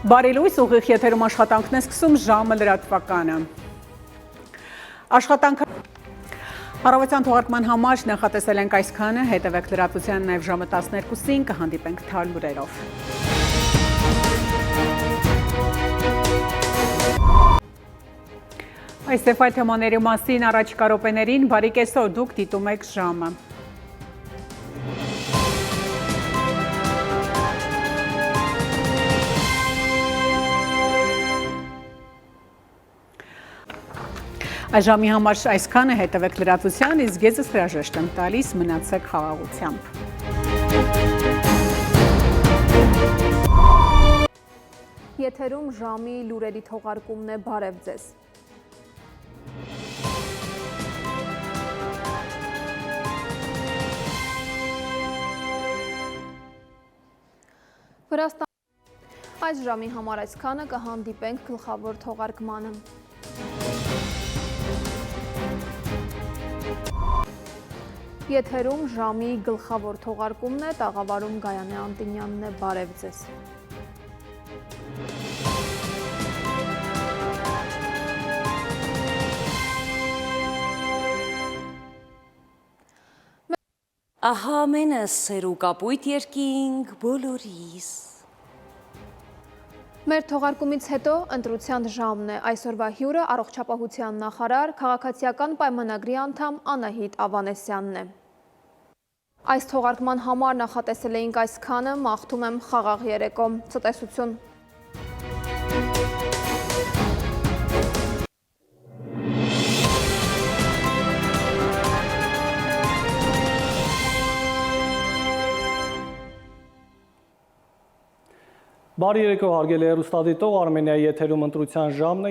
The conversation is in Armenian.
Բարի լույս, ուղիղ եթերում աշխատանքն է սկսում ժամը լրատվականը։ Առավոտյան թողարկման համար նախատեսել ենք այսքանը, հետևեք լրատվության նաև ժամը 12-ին, կհանդիպենք թարմ լուրերով։ Այստեղ այդ թեմաների մասին առաջիկա րոպեներին, բարի կեսօր, դուք դիտում եք ժամը։ Այժմի համար այսքանը, հետևեք լրատվության, իսկ ես հրաժեշտ եմ տալիս, մնացեք խաղաղությամբ։ Եթերում ժամի լուրերի թողարկումն է, բարև ձեզ։ Այս ժամի համար այսքանը, կհանդիպենք գլխավոր թողարկմանը։ Եթերում ժամի գլխավոր թողարկումն է, տաղավարում Գայանե Անտինյանն է, բարև ձեզ։ Ահա մենս սեր ու կապույտ երկինք բոլորիս։ Մեր թողարկումից հետո ընտրության ժամն է, այսօրվա հյուրը առողջապահության նախարար, քաղաքացիական պայմանագրի անդամ Անահիտ Ավանեսյանն է։ Այս թողարկման համար նախատեսել էինք այսքանը, մաղթում եմ խաղաղ երեկո, ցտեսություն։ Բարի երեկո, հարգելի հեռուստադիտող, Արմենիայի եթերում ընտրության ժամն է։